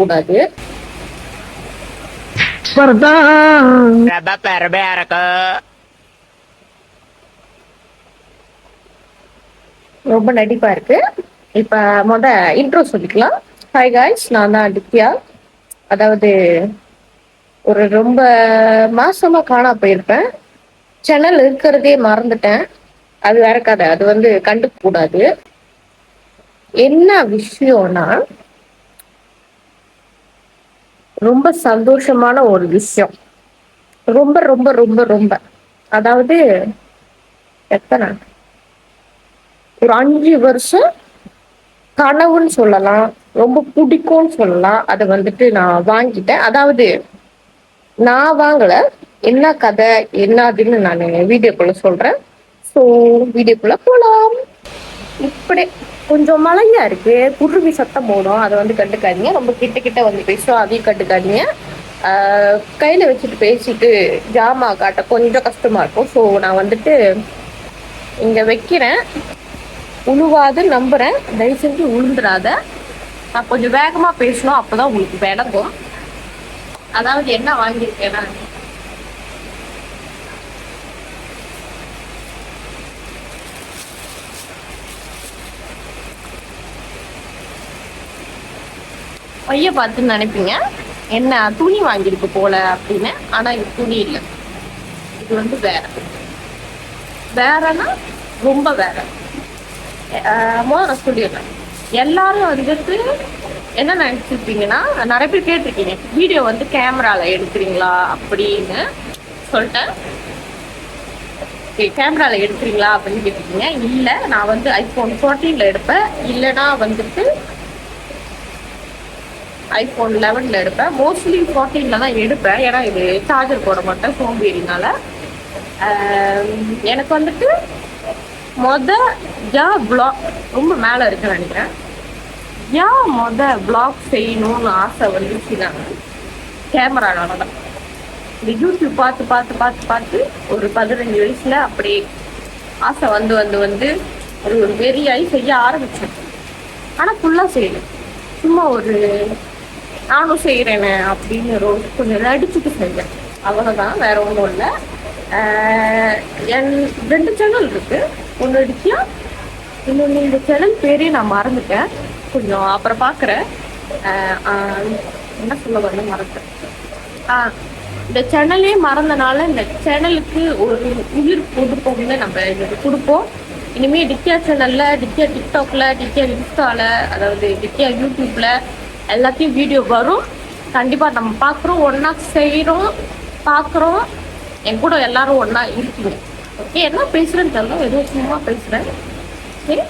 கூடாது. ரொம்ப நடிப்பா இருக்கு. இப்ப இன்ட்ரோ சொல்லிக்கலாம். ஹாய் காய்ஸ், நான் தான் ஆதித்யா. அதாவது ஒரு ரொம்ப மாசமா காணா போயிருப்பேன். சேனல் இருக்கிறதே மறந்துட்டேன். அது வேற கதை. அது கண்டுக்க கூடாது. என்ன விஷயம்னா, ரொம்ப சந்தோஷமான ஒரு விஷயம். ரொம்ப ரொம்ப ரொம்ப ரொம்ப அதாவது எத்தனை ஒரு 5 வருஷம் கனவுன்னு சொல்லலாம், ரொம்ப பிடிக்கும்னு சொல்லலாம். அதை நான் வாங்கிட்டேன். அதாவது நான் வாங்கல. என்ன கதை என்னதுன்னு நான் வீடியோக்குள்ள சொல்றேன். ஸோ வீடியோக்குள்ள போலாம். இப்படி கொஞ்சம் மழையா இருக்கு, குருவி சத்தம் போடும். அதை கண்டுக்காதீங்க. ரொம்ப கிட்ட கிட்ட பேசும், அதையும் கண்டுக்காதீங்க. கையில வச்சுட்டு பேசிட்டு ஜாமா காட்ட கொஞ்சம் கஷ்டமா இருக்கும். ஸோ நான் இங்க வைக்கிறேன். உழுவாதுன்னு நம்புறேன். தயவு செஞ்சு உளுந்துராத. நான் கொஞ்சம் வேகமா பேசணும், அப்பதான் உங்களுக்கு விளங்கும். அதாவது என்ன வாங்கியிருக்கேன்னா, பைய பார்த்துன்னு நினைப்பீங்க என்ன துணி வாங்கியிருக்கு போல அப்படின்னு. ஆனா இது துணி இல்லை. இது வேறன்னா ரொம்ப வேற. முதல்ல சொல்லிடுறேன். எல்லாரும் என்ன நினைச்சிருப்பீங்கன்னா, நிறைய பேர் கேட்டிருக்கீங்க வீடியோ கேமரால எடுக்கிறீங்களா அப்படின்னு சொல்லிட்டேன். கேமரால எடுக்கிறீங்களா அப்படின்னு கேட்டிருக்கீங்க. இல்லை, நான் ஐபோன் 14 எடுப்பேன். இல்லைன்னா ஐபோன் 11 எடுப்பேன். மோஸ்ட்லி 14 தான் எடுப்பேன். ஏன்னா இது சார்ஜர் போட மாட்டேன் சோம்பேறினால. எனக்கு பிளாக் ரொம்ப மேல இருக்குன்னு நினைக்கிறேன். பிளாக் செய்யணும்னு ஆசை வந்துச்சுன்னா கேமரானால தான். இந்த யூடியூப் பார்த்து பார்த்து பார்த்து பார்த்து ஒரு 15 வயசுல அப்படியே ஆசை ஒரு வெறியாகி செய்ய ஆரம்பிச்சேன். ஆனா ஃபுல்லா செய்யல. சும்மா நானும் செய்யறேனே அப்படின்னு கொஞ்சம் நடிச்சுட்டு செஞ்சேன். அவ்வளவுதான், வேற ஒன்றும் இல்லை. என் 2 சேனல் இருக்கு. ஒன்று அடிச்சியா, இன்னொன்று இந்த சேனல் பேரே நான் மறந்துட்டேன். கொஞ்சம் அப்புறம் பார்க்குறேன். என்ன சொல்ல வரணும் மறந்துட்டேன். இந்த சேனலே மறந்தனால இந்த சேனலுக்கு ஒரு உயிர் கொடுப்போம்னு நம்ம இதுக்கு கொடுப்போம். இனிமே டிக்கியா சேனல்ல, டிக்கியா டிக்டாக்ல, டிக்கியா இன்ஸ்டால, அதாவது டிக்கியா யூடியூப்ல எல்லாத்தையும் வீடியோ வரும். கண்டிப்பா நம்ம பார்க்குறோம், ஒன்னா செய்யறோம், பார்க்குறோம். என் கூட எல்லாரும் ஒன்னா இருக்கீங்க. ஓகே, என்ன பேசுறேன்னு தெரியல, ஏதோ சும்மா பேசுறேன். சரி,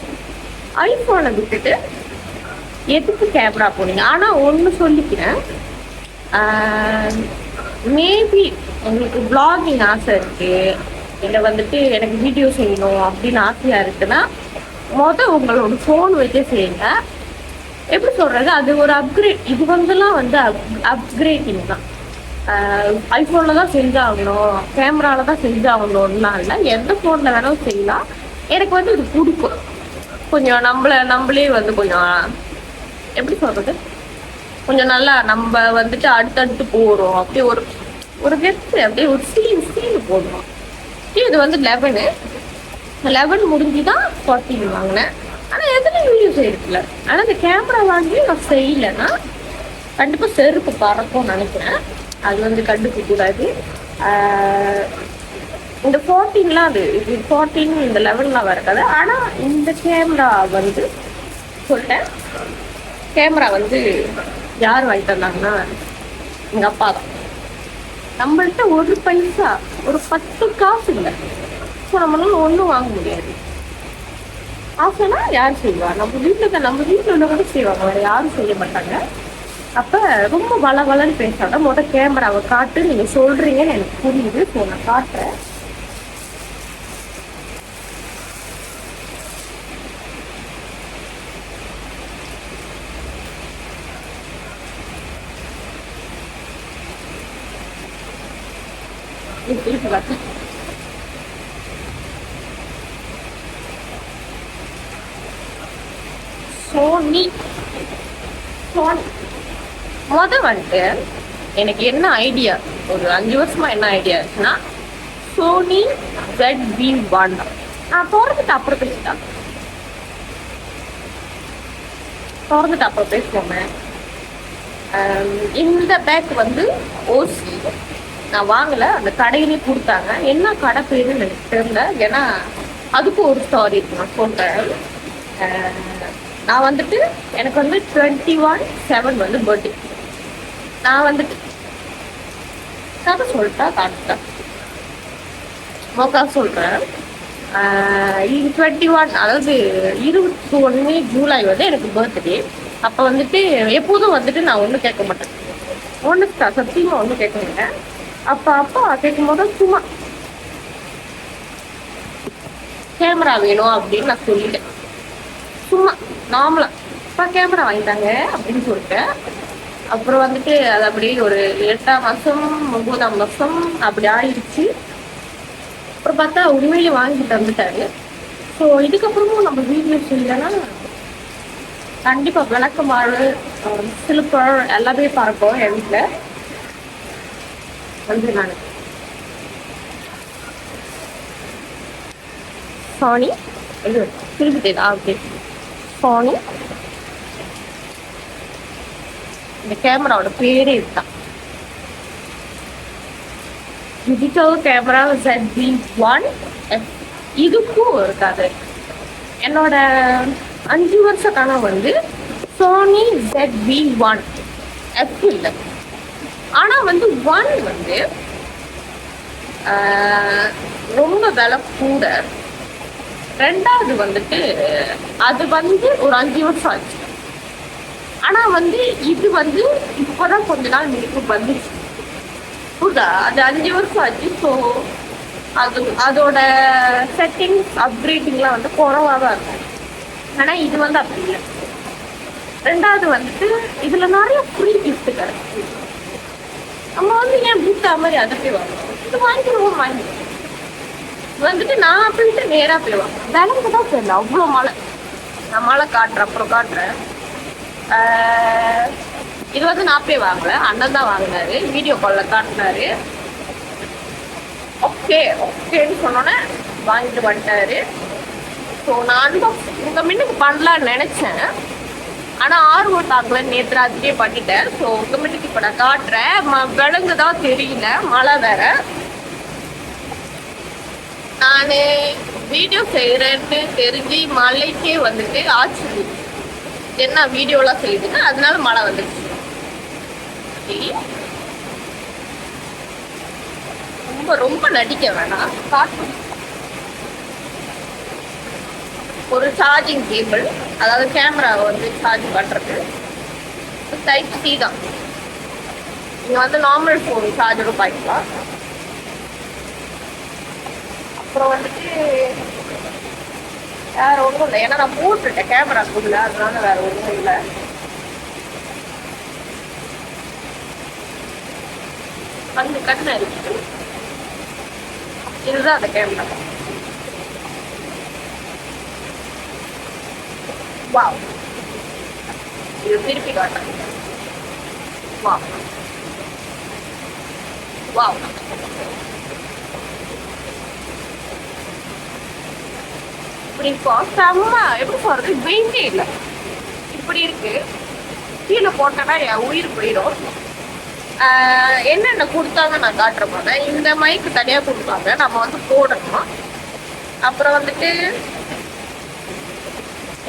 ஐபோனை விட்டுட்டு எதுக்கு கேமரா போனீங்க? ஆனா ஒண்ணு சொல்லிக்கிறேன். மேபி உங்களுக்கு பிளாகிங் ஆசை இருக்கு, இல்லை எனக்கு வீடியோ செய்யணும் அப்படின்னு ஆசையா இருக்குன்னா உங்களோட ஃபோன் வச்சே செய்யுங்க. எப்படி சொல்றது, அது ஒரு அப்கிரேட். இது அப்கிரேடிங் தான். ஐபோன்ல தான் செஞ்சாகணும், கேமரால தான் செஞ்சாகணும்லாம் இல்லை. எந்த ஃபோன்ல வேணாலும் செய்யலாம். எனக்கு இது பிடிக்கும். கொஞ்சம் நம்மளே கொஞ்சம் எப்படி சொல்றது, கொஞ்சம் நல்லா நம்ம அடுத்தடுத்து போறோம். அப்படியே ஒரு கெத்து, அப்படியே ஒரு சீன் போடுறோம். இது 11 முடிஞ்சுதான் 14 வாங்கினேன். ஆனா எதுல வீடியோ செய்யறதுல. ஆனா இந்த கேமரா வாங்கி நான் செய்யலைன்னா கண்டிப்பா செருப்பு பறக்கும் நினைக்கிறேன். அது கண்டுக்க கூடாது. இந்த 14லாம் இது 14 இந்த 11லாம் வரக்காது. ஆனா இந்த கேமரா சொல்லிட்டேன். கேமரா யார் வாங்கிட்டு வந்தாங்கன்னா எங்க அப்பா தான். நம்மள்ட்ட ஒரு பைசா, ஒரு 10 காசு இல்லை. ஸோ நம்மளால ஒன்றும் வாங்க முடியாது. ஆசைனா யார் செய்வா? நம்ம வீட்டில் உள்ளவங்க செய்வாங்க, வேற யாரும் செய்ய மாட்டாங்க. அப்ப ரொம்ப வளன்னு பேசாத, கேமராவை காட்டு. நீங்க சொல்றீங்கன்னு எனக்கு புரியுது. ஸோ நான் காட்டுறேன். சோனி வந்துட்டு எனக்கு என்ன ஐடியா, ஒரு 5 வருஷமா என்ன ஐடியா இருக்குன்னா, சோனி ZV-1 நான் திறந்துட்டு அப்புறம் பேசிட்டா திறந்துட்டு அப்புறம் பேசுவோமே. இந்த பேக் வந்து ஓசி நான் வாங்கல, அந்த கடையிலே கொடுத்தாங்க. என்ன கடை பேருன்னு எனக்கு தெரியல, ஏன்னா அதுக்கும் ஒரு ஸ்டாரி இருக்கு, நான் சொல்றேன். நான் வந்துட்டு எனக்கு வந்து 21/7 வந்து பர்த்டே. நான் வந்துட்டு கதை சொல்லிட்டா காட்டுட்டேன் மோக்கா சொல்றேன். இது 21, அதாவது 21 ஜூலை வந்து எனக்கு பர்த்டே. அப்போ வந்துட்டு எப்போதும் வந்துட்டு நான் ஒன்றும் கேட்க மாட்டேன், சத்தியமா ஒன்றும் கேட்க மாட்டேன். அப்பா கேட்கும் போது சும்மா கேமரா வேணும் அப்படின்னு நான் சொல்லிட்டேன். சும்மா நார்மலா அப்பா கேமரா வாங்கிட்டாங்க அப்படின்னு சொல்லிட்டேன். அப்புறம் வந்துட்டு அது அப்படியே ஒரு 8ஆம் மாசம் 9ஆம் மாசம் அப்படி ஆயிடுச்சு. அப்புறம் பார்த்தா உண்மையிலே வாங்கி தந்துட்டாரு. ஸோ இதுக்கப்புறமும் நம்ம வீடியோஸ் இல்லைன்னா கண்டிப்பா விளக்கமாறு சிலுப்பழ் எல்லாமே பார்ப்போம் என் வீட்டில் வந்து. நான் சோனி திருப்பிட்டேதா? Okay, Sony. இந்த கேமராவோட பேரே இதுதான், டிஜிட்டல் கேமரா ZV-1 F. இதுக்கும் இருக்காது. என்னோட 5 வருஷ கனவு வந்து சோனி ZV-1 F இல்லை. ஆனா வந்து 1 வந்து ரொம்ப விலை கூட. 2வது வந்துட்டு அது வந்து ஒரு 5 வருஷம் ஆச்சு. ஆனா வந்து இது வந்து இப்பதான் கொஞ்ச நாள் முன்னுக்கு வந்துச்சு. புரியுதா? அது 5 வருஷம் ஆச்சு. ஸோ அதோட செட்டிங்ஸ் அப்கிரேடிங்லாம் வந்து குறைவா தான் இருக்கும். ஆனா இது வந்து அப்படி இல்லை. 2வது வந்துட்டு இதுல நிறைய ஃப்ரீ கிஃப்ட் கிடைக்கும். நம்ம வந்து ஏன் பூத்தா மாதிரி அதை போய் வாங்கணும், இது வாங்கிடுவோம். வந்துட்டு நான் போயிட்டு நேரா போய் வாங்க விளங்கு தான் தெரியல, அவ்வளோ மழை. நான் மழை காட்டுறேன், அப்புறம் காட்டுறேன். இது வந்து நான் போய் வாங்கல, அண்ணன் தான் வாங்கினாரு, வீடியோ காலில் காட்டினாரு. ஓகேன்னு சொன்னோன்னே வாங்கிட்டு வந்துட்டாரு. ஸோ நான் உங்க முன்னுக்கு பண்ணலான்னு நினைச்சேன், ஆனா ஆர்வம் தாக்கல, நேற்று ராத்திரியே பண்ணிட்டேன். ஸோ உங்க முன்னுக்கு இப்ப நான் காட்டுறேன். விலங்குதான் தெரியல, மழை வேற. நான் வீடியோ செய்யறேன்னு தெரிஞ்சு மழைக்கே வந்துட்டு ஆச்சு, என்ன வீடியோலாம் செய்யுதுன்னு, அதனால மழை வந்துடுச்சு. ரொம்ப ரொம்ப நடிக்க வேணாம், காட்டு. ஒரு சார்ஜிங் கேபிள், அதாவது கேமராவை வந்து சார்ஜ் பண்றது டைப்-C தான். நீங்க வந்து நார்மல் ஃபோன் சார்ஜரும் பாய்க்கலாம். அப்புறம் வந்துட்டு வேற ஒன்றும் இல்லை, ஏன்னா நான் போட்டுட்டேன் கேமராக்குள்ள, அதனால வேற ஒன்றும் இல்லை. கண்ணு இருக்கு, இதுதான் அந்த கேமரா. வாவ், இது திருப்பி காட்டுறேன். வாவ் வாவ், இப்படி இருக்கும். செம்ம, எப்படி சொல்றது, வெயிட்டே இல்லை, இப்படி இருக்கு. கீழே போட்டேன்னா என் உயிர் போயிடும். என்னென்ன கொடுத்தாங்க நான் காட்டுற போது, இந்த மைக்கு தனியா கொடுப்பாங்க, நம்ம வந்து போடணும். அப்புறம் வந்துட்டு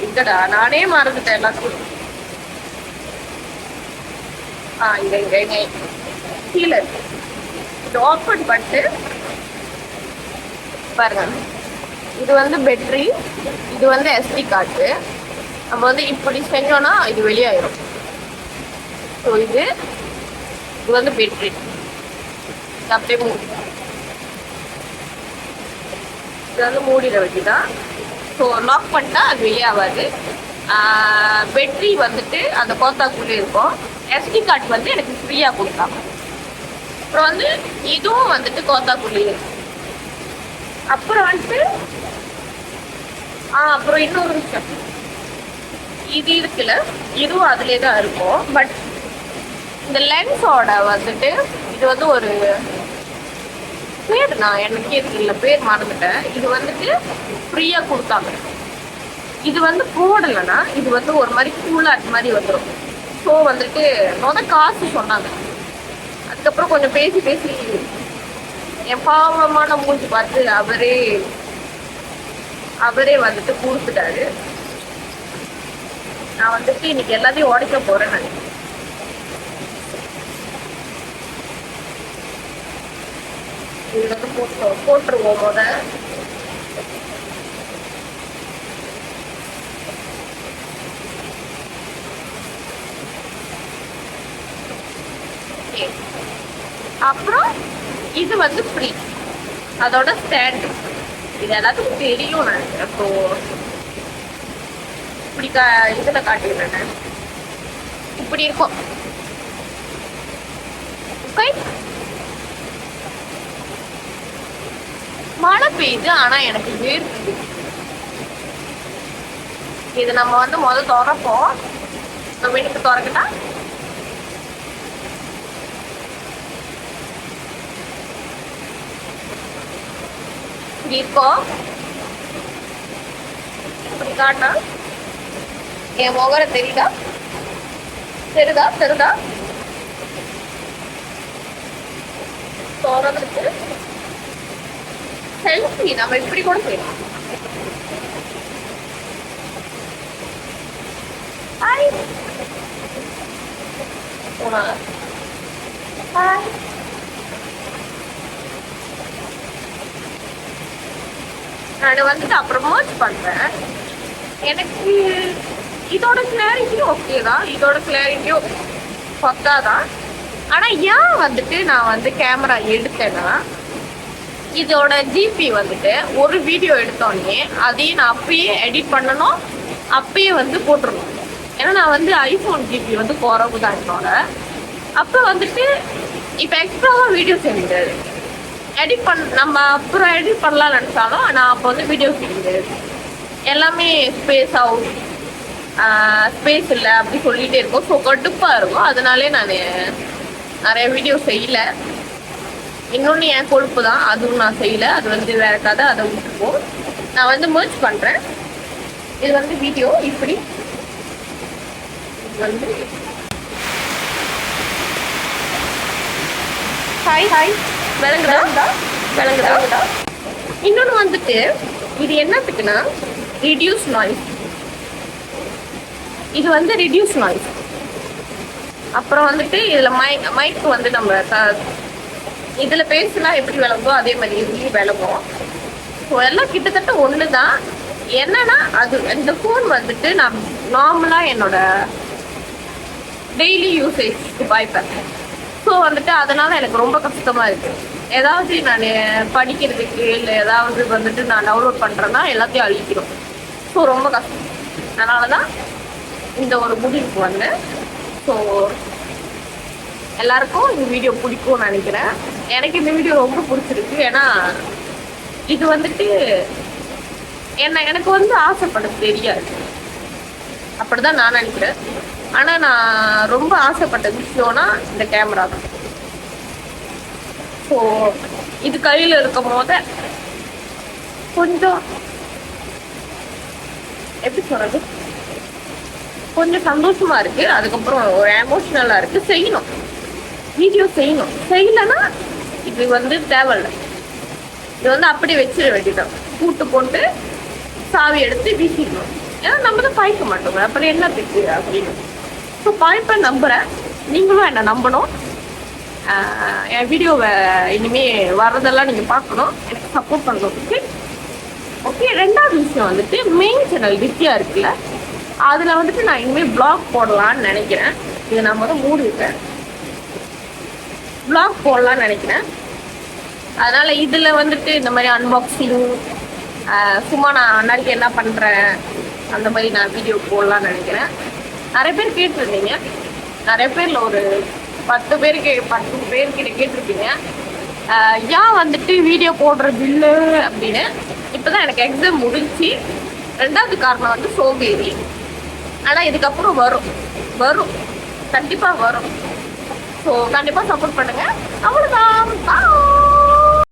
இங்கடா நானே மறந்துட்டேன் எல்லாத்துக்கும். இங்க கீழே இருக்கு, இது ஓப்பன் பண்ணிட்டு பாருங்க. இது வந்து பேட்டரி, இது வந்து SD கார்டு. நம்ம வந்து இப்படி செஞ்சோம்னா இது வெளியாயிரும். ஸோ இது வந்து பேட்டரி, அப்படியே மூடி, இது வந்து மூடிட வேண்டியதான். ஸோ லாக் பண்ணிட்டா அது வெளியாகாது. பேட்டரி வந்துட்டு அந்த கோத்தாக்குள்ளே இருக்கும். SD கார்டு வந்து எனக்கு ஃப்ரீயாக கொடுத்தாங்க. அப்புறம் வந்து இதுவும் வந்துட்டு கோத்தாக்குள்ளே இருக்கும். அப்புறம் வந்துட்டு அப்புறம் இன்னொரு விஷயம், இது இருக்குல்ல, இதுவும் அதுலேயே தான் இருக்கும். பட் இந்த லென்ஸோட வந்துட்டு இது வந்து ஒரு பேர், நான் எனக்கே தெரியல, பேர் மறந்துட்டேன். இது வந்துட்டு ஃப்ரீயா கொடுத்தாங்க. இது வந்து போடலைன்னா இது வந்து ஒரு மாதிரி கூலாட் மாதிரி வந்துடும். ஸோ வந்துட்டு காசு சொன்னாங்க. அதுக்கப்புறம் கொஞ்சம் பேசி பேசி என் பாவமான மூஞ்சி பார்த்து அவரே வந்துட்டு கொடுத்துட்டாரு. நான் வந்துட்டு இன்னைக்கு எல்லாத்தையும் உடைக்க போறேன். நான் இது வந்து போட்டுருவோம் அப்புறம் இது வந்து ஃப்ரீ, அதோட ஸ்டாண்ட். இது எல்லாத்துக்கும் தெரியும் நினைக்கிறேன். ஸோ இப்படி இதுல காட்டிடுறேன். இப்படி இருக்கும். மழை பெய்யுது, ஆனா எனக்கு வேர்க்குது. இது நம்ம வந்து திறப்போம். வீட்டுக்கு திறக்கட்டா? இப்படி இருக்கும். இப்படி காட்டா என் முகரை தெரியுதா? தெரியுதா? திறந்துட்டு செல்ஃபி நம்ம இப்படி கூட செய்யலாம். நான் வந்துட்டு அப்புறம் மர்ஜ் பண்றேன். எனக்கு இதோட கிளாரிட்டியும் ஓகே தான், இதோட கிளாரிட்டியும் பக்காதான். ஆனா ஏன் வந்துட்டு நான் வந்து கேமரா எடுத்தேன்னா, இதோட ஜிபி வந்துட்டு ஒரு வீடியோ எடுத்தோடனே அதையும் நான் அப்பயே எடிட் பண்ணணும், அப்பயே வந்து போட்டுருணும். ஏன்னா நான் வந்து ஐஃபோன் ஜிபி வந்து குறவு தான் என்னோட. அப்போ வந்துட்டு இப்போ எக்ஸ்ட்ராவாக வீடியோ செய்ய முடியாது. நம்ம அப்புறம் எடிட் பண்ணலாம்னு நினச்சாலும் நான் அப்போ வந்து வீடியோ செய்ய முடியாது. எல்லாமே ஸ்பேஸ் இல்லை அப்படி சொல்லிகிட்டே இருக்கும். ஸோ கடுப்பாக இருக்கும். அதனாலே நான் நிறைய வீடியோ செய்யல. இன்னொன்று என் கொழுப்பு தான், அதுவும் நான் செய்யலை. அது வந்து வேற கதை, அதை விட்டுப்போம். நான் வந்து மர்ஜ் பண்ணுறேன். இது வந்து வீடியோ இப்படி வந்து ஹாய் விளங்குதா. இன்னொன்று வந்துட்டு இது என்னத்துக்குன்னா ரிடியூஸ் நாய்ஸ். இது வந்து ரிடியூஸ் நாய்ஸ். அப்புறம் வந்துட்டு இதில் மைக் வந்து நம்ம இதில் பேசினா எப்படி விளங்குதோ அதே மாதிரி இதுலேயும் விளங்கும். ஸோ எல்லாம் கிட்டத்தட்ட ஒன்று தான். என்னன்னா அது இந்த ஃபோன் வந்துட்டு நான் நார்மலாக என்னோட டெய்லி யூசேஜ்க்கு பாய்ப்பேன். ஸோ வந்துட்டு அதனால எனக்கு ரொம்ப கஷ்டமாக இருக்குது. ஏதாவது நான் படிக்கிறதுக்கு இல்லை ஏதாவது வந்துட்டு நான் டவுன்லோட் பண்ணுறேன்னா எல்லாத்தையும் அழிக்கிறோம். ஸோ ரொம்ப கஷ்டம். அதனால தான் இந்த ஒரு முடிவுக்கு வந்தேன். ஸோ எல்லாருக்கும் இந்த வீடியோ பிடிக்கும்னு நினைக்கிறேன். எனக்கு இந்த வீடியோ ரொம்ப பிடிச்சிருக்கு. ஏன்னா இது வந்துட்டு எனக்கு வந்து ஆசைப்பட தெரியாது, அப்படிதான் நான் நினைக்கிறேன். ஆனால் நான் ரொம்ப ஆசைப்பட்ட விஷயம்னா இந்த கேமரா தான். ஸோ இது கையில் இருக்கும் போது கொஞ்சம் எப்படி சொல்றது, கொஞ்சம் சந்தோஷமா இருக்கு. அதுக்கப்புறம் ஒரு எமோஷனலா இருக்கு. செய்யணும், வீடியோ செய்யணும். செய்யலைன்னா இது வந்து தேவையில்லை. இது வந்து அப்படி வச்சிட வேண்டியதான். கூட்டு போட்டு சாவி எடுத்து வீசிடணும். ஏன்னா நம்ம தான் பாய்க்க மாட்டோம், அப்புறம் என்ன திக்கு அப்படின்னு. ஸோ பாய்ப்பை நம்புறேன், நீங்களும் என்னை நம்பணும். என் வீடியோவை இனிமே வர்றதெல்லாம் நீங்கள் பார்க்கணும், எனக்கு சப்போர்ட் பண்ணுறதுக்கு. ஓகே. ரெண்டாவது விஷயம் வந்துட்டு மெயின் சேனல் வித்தியா இருக்குல்ல, அதில் வந்துட்டு நான் இனிமேல் ப்ளாக் போடலான்னு நினைக்கிறேன். இதை நான் மூடிட்டேன், ப்ளாக் போடலான்னு நினைக்கிறேன். அதனால இதில் வந்துட்டு இந்த மாதிரி அன்பாக்சிங், சும்மா நான் அண்ணாடிக்கு என்ன பண்ணுறேன் அந்த மாதிரி நான் வீடியோ போடலான்னு நினைக்கிறேன். நிறைய பேர் கேட்டிருந்தீங்க, நிறைய பேரில் ஒரு 10 பேர்கிட்ட கேட்டிருப்பீங்க ஏன் வந்துட்டு வீடியோ போடுறது இல்லை அப்படின்னு. இப்போதான் எனக்கு எக்ஸாம் முடிஞ்சு. ரெண்டாவது காரணம் வந்து சோம்பேறி. ஆனால் இதுக்கப்புறம் வரும் கண்டிப்பாக வரும். ஸோ கண்டிப்பா சப்போர்ட் பண்ணுங்க. அவ்வளோ